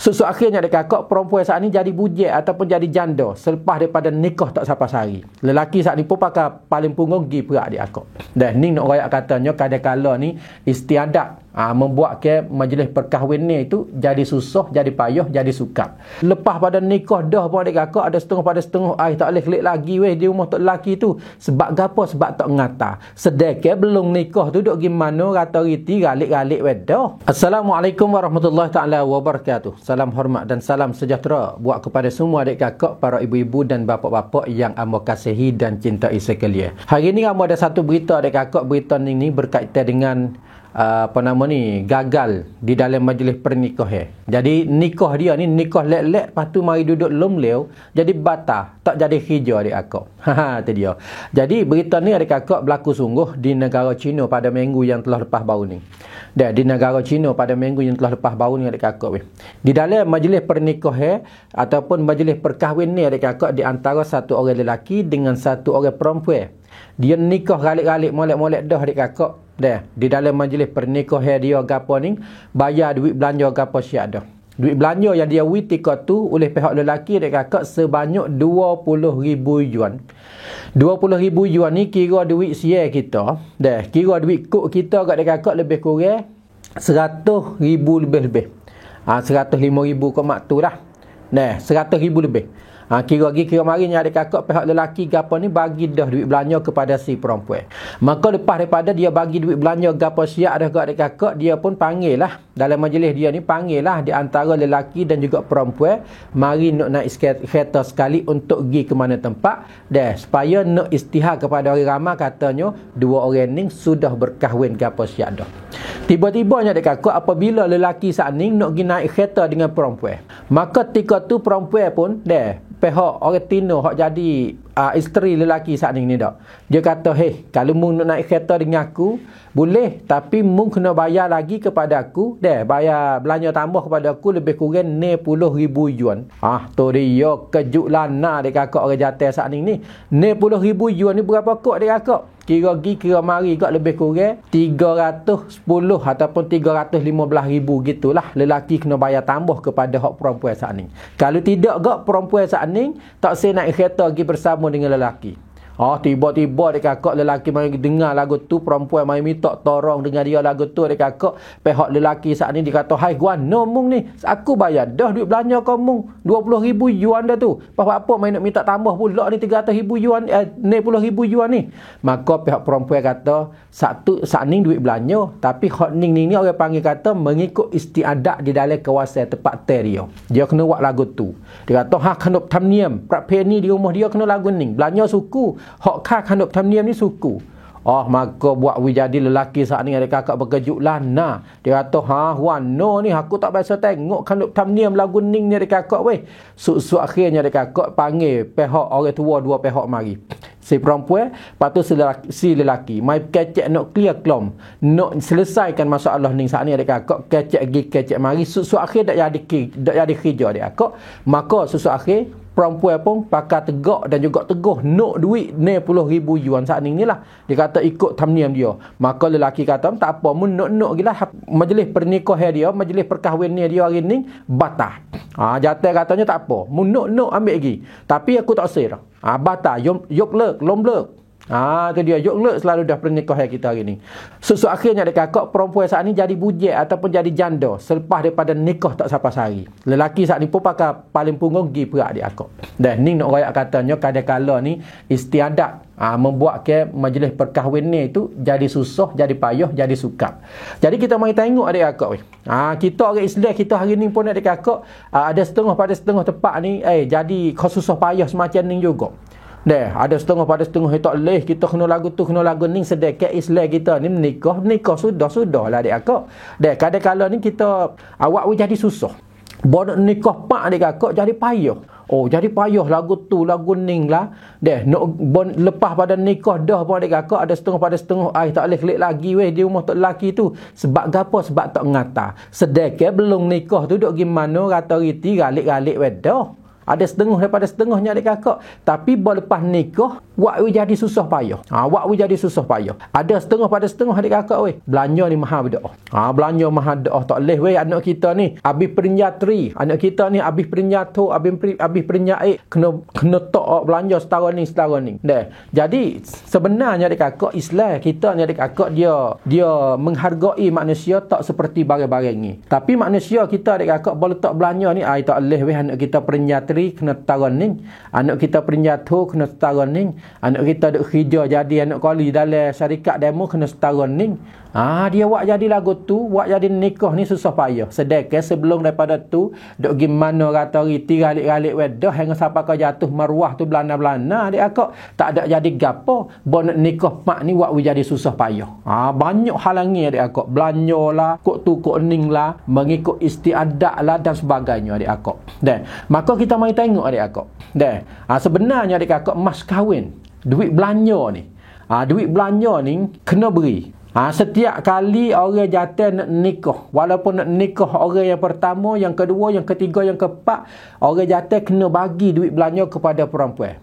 Susu akhirnya dekat kakak perempuan saat ni jadi bujek ataupun jadi janda selepas daripada nikah tak sampai sehari. Lelaki saat ni pun pakai paling punggung pergi perak dia akak. Dan ni nak royak katanya kadang-kala ni istiadat membuat ke majlis perkahwin ni itu jadi susah, jadi payah, jadi sukar. Lepas pada nikah dah pun adik kakak ada setengah pada setengah tak boleh klik lagi weh di rumah tok lelaki tu. Sebab gapo? Sebab tak ngata. Sedekah belum nikah tu duk gimana rata riti galik-galik weh dah. Assalamualaikum warahmatullahi taala wabarakatuh. Salam hormat dan salam sejahtera buat kepada semua adik kakak, para ibu-ibu dan bapa-bapa yang amba kasihi dan cintai sekalian. Hari ni amba ada satu berita adik kakak, berita ni berkaitan dengan gagal di dalam majlis pernikahan. Jadi nikah dia ni nikah lek-lek, lepas tu mari duduk lomleu jadi batal, tak jadi hijau adik kakak. Tu dia. Jadi berita ni adik kakak berlaku sungguh di negara China pada minggu yang telah lepas baru ni. Dan di negara China pada minggu yang telah lepas baru ni adik kakak di dalam majlis pernikahan ataupun majlis perkahwin ni adik kakak, di antara satu orang lelaki dengan satu orang perempuan. Dia nikah galik-galik molek-molek dah adik kakak. Dah di dalam majlis pernikahan dia gapo ni bayar duit belanja gapo siap dah. Duit belanja yang dia witika tu oleh pihak lelaki adik kakak sebanyak 20,000 yuan. 20,000 yuan ni kira duit siap kita. Dah kira duit kok kita kat adik kakak lebih kurang 100,000 lebih-lebih. 105,000 kau mak tu dah. Nah, 100,000 lebih. Kira mari ni adik kakak pihak lelaki gapo ni bagi dah duit belanja kepada si perempuan. Maka lepas daripada dia bagi duit belanja gapo siap dah kat adik kakak, dia pun panggil lah dalam majlis dia ni, panggil lah di antara lelaki dan juga perempuan, mari nak naik kereta sekali untuk pergi ke mana tempat dah supaya nak istihar kepada orang ramai, katanya dua orang ni sudah berkahwin gapo siap dah. Tiba-tibanya adik kakak apabila lelaki saat ni nak pergi naik kereta dengan perempuan, maka ketika tu perempuan pun dah pihak orang Tino hak jadi isteri lelaki saat ni dak. Dia kata, "Hei, kalau mu nak naik kereta dengan aku, boleh, tapi mu kena bayar lagi kepada aku, bayar belanja tambah kepada aku lebih kurang 60,000 yuan." Tu dia kejut lana dekat kakak orang jatuh saat ni. 60,000 yuan ni berapa kok dekat kakak? Kira mari kat lebih kurang 310 ataupun 315,000 gitulah lelaki kena bayar tambah kepada hak perempuan saat ni. Kalau tidak gak perempuan saat ni tak saya naik kereta pergi bersama dengan lelaki. Tiba-tiba dekat kakak lelaki mari dengar lagu tu, perempuan mari minta tolong dengan dia lagu tu dekat kakak. Pihak lelaki saat ni dia kata, "Hai guan, no mung ni, aku bayar dah duit belanja kau mung 20,000 yuan dah tu. Apa main nak minta tambah pula ni 300,000 yuan, 60,000 yuan ni." Maka pihak perempuan kata, saat ni duit belanja, tapi hak ni orang panggil kata mengikut istiadat di dalam kawasan tempat dia. Dia kena buat lagu tu. Dia kata, kena tamniam, prapeni di rumah dia kena lagu ni. Belanja suku. Hak kanduk tamniam ni suku. Maka buat jadi lelaki saat ni ada kakak berkejut lah. Dia kata, no ni aku tak biasa tengok kanduk tamniam lagu ning ni ada kakak weh. Akhirnya ada kakak panggil pihak orang tua dua pihak mari. Si perempuan, lepas tu si lelaki. Mai kecek nak clear klom. Nak selesaikan masalah ni saat ni ada kakak. Kecek mari. Akhir tak jadi kerja ada kakak. Maka akhir perempuan pun pakai tegak dan juga teguh nak duit 60,000 yuan saat ni lah. Dia kata ikut tamniam dia. Maka lelaki kata tak apa, mu nak gila majlis pernikahan dia, majlis perkahwin dia hari ni batal. Jatuh katanya tak apa, mu nak ambil lagi, tapi aku tak sir. Batal, yok lek, lom lek. Tu dia yok lek selalu dah pernikahan kita hari ni. Akhirnya dekat kakak perempuan saat ni jadi bujek ataupun jadi janda selepas daripada nikah tak sampai sehari. Lelaki saat ni pun pakai paling punggung pergi perak dia kakak. Dan ni nak royak katanya kadang-kala ni istiadat membuat ke majlis perkahwin ni itu jadi susah, jadi payah, jadi sukar. Jadi kita mari tengok adik kakak kita orang Islam kita hari ni pun adik kakak ada setengah pada setengah tempat ni jadi susah payah semacam ni juga. Ada setengah pada setengah tak leh kita kena lagu tu kena lagu ni, sedekah Islam kita ni nikah sudah lah adik kakak. Kadang-kala ni kita awak jadi susah. Bon nikah pak adik kakak jadi payah. Jadi payah lagu tu lagu ning lah. Lepas pada nikah dah pun adik kakak ada setengah pada setengah tak boleh klik lagi weh di rumah tok lelaki tu. Sebab gapo? Sebab tak ngata. Sedekah belum nikah tu duk gimana rata riti galik-galik weh dah. Ada setengah daripada setengahnya adik kakak. Tapi lepas nikah, wak jadi susah payah. Wak jadi susah payah. Ada setengah pada setengah adik kakak weh. Belanja ni mahal berdoa. Belanja mahal doa tak leh weh anak kita ni. Habis perinjatri. Anak kita ni habis perinjato, habis perinjait. Kena tok belanja setara ni. Jadi sebenarnya adik kakak Islam kita ni adik kakak dia menghargai manusia tak seperti barang-barang ni. Tapi manusia kita adik kakak boleh tak belanja ni. Tak leh weh anak kita perinjatri kena setara ni, anak kita perinjatuh kena setara ni, anak kita duk kerja jadi anak kali dalam syarikat demo kena setara ni. Dia wak jadi lagu tu, wak jadi nikah ni susah payah. Sedekah sebelum daripada tu duk gi mana ratari tiralik-ralik wedah hingga sampai kau jatuh maruah tu belana-belana adik akak tak ada jadi gapo. Nak nikah mak ni wak jadi susah payah. Banyak halangi adik akak. Belanjalah, kok tu kok ning lah, mengikut istiadat lah dan sebagainya adik akak. Maka kita mari tengok adik akak. Sebenarnya adik akak mas kahwin, duit belanja ni. Duit belanja ni kena beri. Setiap kali orang jatuh nak nikah, walaupun nak nikah orang yang pertama, yang kedua, yang ketiga, yang keempat, orang jatuh kena bagi duit belanja kepada perempuan.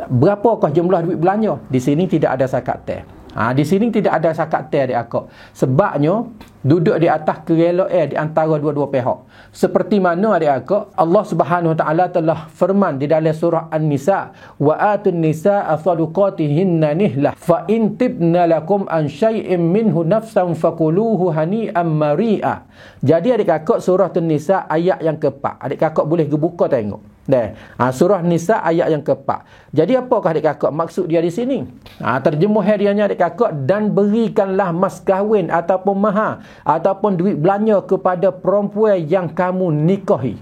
Berapakah jumlah duit belanja? Di sini tidak ada zakat teh. Di sini tidak ada zakat teh adik akak. Sebabnya duduk di atas kerelaan di antara dua-dua pihak. Seperti mana adik akak Allah Subhanahu Wa Taala telah firman di dalam surah An-Nisa, wa atun nisaa sadaqatihinna nihlah fa in tibna lakum an syai'in minhu nafsan fakuluhu hani'an mari'a. Jadi adik kakak surah An-Nisa ayat yang ke-4. Adik kakak boleh buka tengok. Surah Nisa ayat yang ke-4. Jadi apakah adik kakak maksud dia di sini? Terjemah hariannya adik kakak, dan berikanlah mas kahwin ataupun mahar ataupun duit belanja kepada perempuan yang kamu nikahi.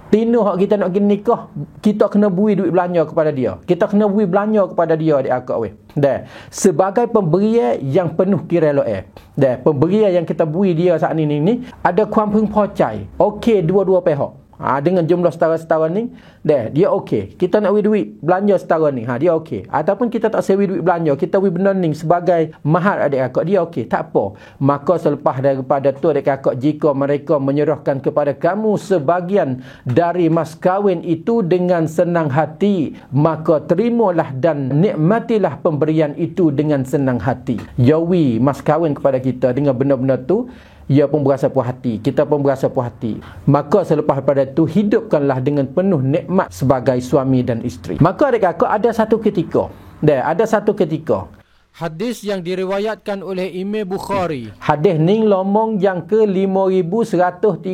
Tino hak kita nak pergi nikah, kita kena beri duit belanja kepada dia. Kita kena beri belanja kepada dia adik akak weh. Sebagai pemberian yang penuh kerelaan. Pemberian yang kita beri dia saat ini ada kuampung pocai. Okey dua-dua pihak. Dengan jumlah setara-setara ni, dia okey. Kita nak beri duit belanja setara ni, dia okey. Ataupun kita tak sewi duit belanja, kita beri benda ni sebagai mahar adik kakak, dia okey. Tak apa. Maka selepas daripada tu adik kakak, jika mereka menyerahkan kepada kamu sebahagian dari mas kahwin itu dengan senang hati, maka terimalah dan nikmatilah pemberian itu dengan senang hati. Yawi mas kahwin kepada kita dengan benda-benda tu, ia pun berasa puas hati, kita pun berasa puas hati. Maka selepas daripada itu, hidupkanlah dengan penuh nikmat sebagai suami dan isteri. Maka adik kakak ada satu ketika hadis yang diriwayatkan oleh Imam Bukhari. Hadis ni lomong yang ke 5135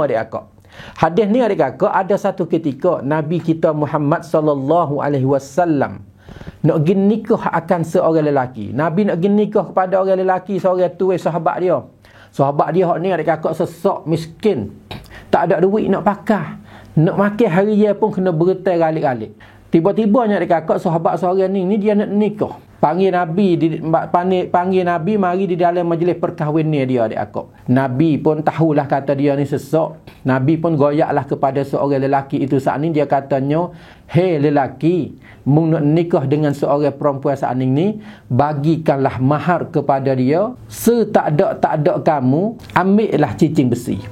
adik kakak. Hadis ni adik kakak ada satu ketika Nabi kita Muhammad sallallahu alaihi wasallam nak pergi nikah akan seorang lelaki. Nabi nak pergi nikah kepada orang lelaki seorang tu, sahabat dia. Sahabat dia ni adik kakak sesak miskin. Tak ada duit nak pakai. Nak makan hari dia pun kena bertai galik-galik. Tiba-tibanya adik kakak sahabat seorang ni dia nak nikah. Panggil Nabi mari di dalam majlis perkahwinan dia adik kakak. Nabi pun tahulah kata dia ni sesak. Nabi pun goyaklah kepada seorang lelaki itu saat ni, dia katanya, "Hei lelaki, mung nak nikah dengan seorang perempuan saat ni, bagikanlah mahar kepada dia. Tak ada kamu, ambillah cicing besi."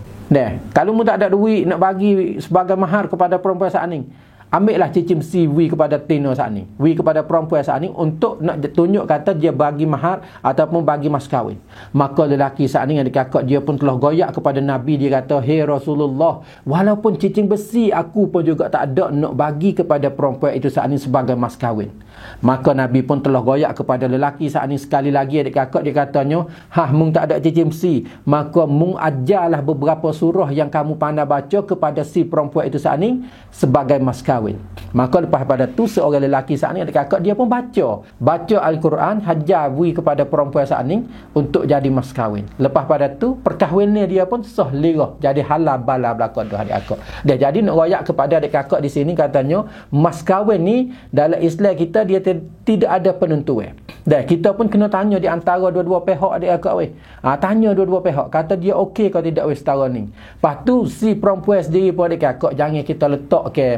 Kalau mu tak ada duit nak bagi sebagai mahar kepada perempuan saat ni, ambillah cicing besi wi kepada tino saat ni, wi kepada perempuan saat ni, untuk nak tunjuk kata dia bagi mahar ataupun bagi mas kahwin. Maka lelaki saat ni adik kakak dia pun telah goyak kepada Nabi. Dia kata, "Hei Rasulullah, walaupun cicing besi aku pun juga tak ada nak bagi kepada perempuan itu saat ni sebagai mas kahwin." Maka Nabi pun telah goyak kepada lelaki saat ni sekali lagi adik kakak, dia katanya, "Mung tak ada cicing besi, maka mung ajarlah beberapa surah yang kamu pandai baca kepada si perempuan itu saat ni sebagai mas kahwin." Maka lepas pada tu seorang lelaki saat ni adik kakak dia pun baca Al-Quran, hajar bui kepada perempuan saat ni untuk jadi mas kahwin. Lepas pada tu perkahwinan dia pun sah lirah, jadi halal bala belakang tu adik kakak. Dia jadi nak royak kepada adik kakak di sini katanya, mas kahwin ni dalam Islam kita dia tidak ada penentuan. Dan kita pun kena tanya di antara dua-dua pihak adik kakak weh. Tanya dua-dua pihak, kata dia okey ke tidak weh setara ni. Lepas tu si perempuan sendiri pun adik kakak, jangan kita letak ke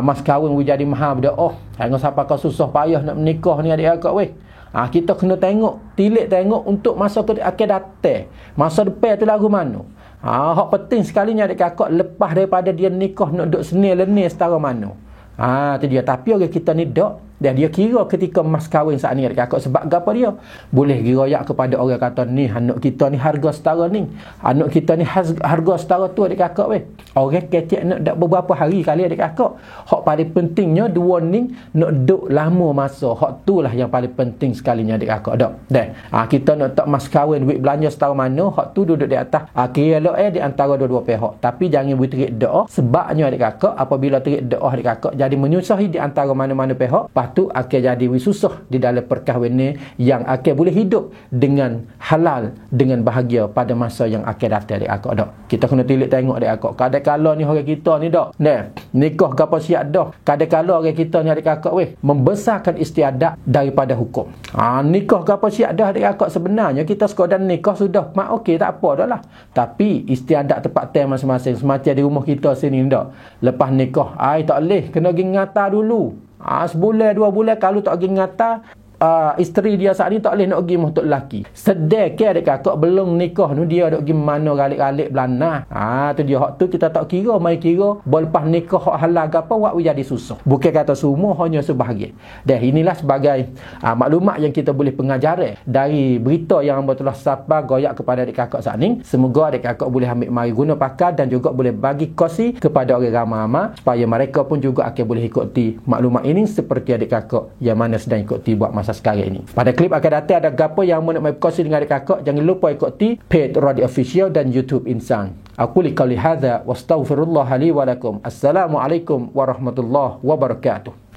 mas kahwin jadi mahal berdoa. Jangan sampai kau susah payah nak menikah ni adik kakak weh. Kita kena tengok, tilik tengok untuk masa ke akan datang. Masa depan tu lagu mana. Hak penting sekalinya adik kakak, lepas daripada dia nikah nak duduk senil-lenil setara mana. Itu dia. Tapi orang kita ni dok. Dan dia kira ketika mas kahwin saat ni adik kakak, sebab apa dia? Boleh giroyak kepada orang kata ni anak kita ni harga setara ni. Anak kita ni harga setara tu adik kakak weh. Orang kecek nak dak beberapa hari kali adik kakak. Hak paling pentingnya dua ni nak duduk lama masa. Hak tu lah yang paling penting sekalinya adik kakak dak. Dan kita nak tak mas kahwin duit belanja setara mana, hak tu duduk di atas. Kira di antara dua-dua pihak. Tapi jangan buat terik doa, sebabnya adik kakak apabila terik doa adik kakak jadi menyusahi di antara mana-mana pihak. Tu akan jadi susah di dalam perkahwinan yang akan boleh hidup dengan halal, dengan bahagia pada masa yang akan datang adik akak dak. Kita kena tilik tengok adik akak. Kadang-kala ni orang kita ni dak. Nikah gapo siap dah. Kadang-kala orang kita ni adik akak weh membesarkan istiadat daripada hukum. Nikah gapo siap dah adik akak, sebenarnya kita sekadar nikah sudah mak okey tak apa dah lah. Tapi istiadat tempat time masing-masing, semacam di rumah kita sini dak. Lepas nikah tak boleh, kena pergi ngata dulu. Sebulan 2 bulan kalau tak pergi ngata, isteri dia saat ni tak boleh nak pergi untuk lelaki. Sedar ke adik kakak belum nikah ni dia nak pergi mana galik-galik belana. Tu dia hak tu kita tak kira, mai kira lepas nikah hak halal ke apa wak jadi susah. Bukan kata semua, hanya sebahagian. Dan inilah sebagai maklumat yang kita boleh pengajaran dari berita yang hamba telah sapa goyak kepada adik kakak saat ni. Semoga adik kakak boleh ambil mari guna pakai dan juga boleh bagi kongsi kepada orang ramai-ramai supaya mereka pun juga akan boleh ikuti maklumat ini seperti adik kakak yang mana sedang ikuti buat masa sekarang ini. Pada klip akan datang ada gapo yang mau nak mai berkongsi dengan adik kakak, jangan lupa ikuti page Radio Official dan YouTube Insan. Aku li qauli hadza wastaghfirullah li wa lakum. Assalamualaikum warahmatullahi wabarakatuh.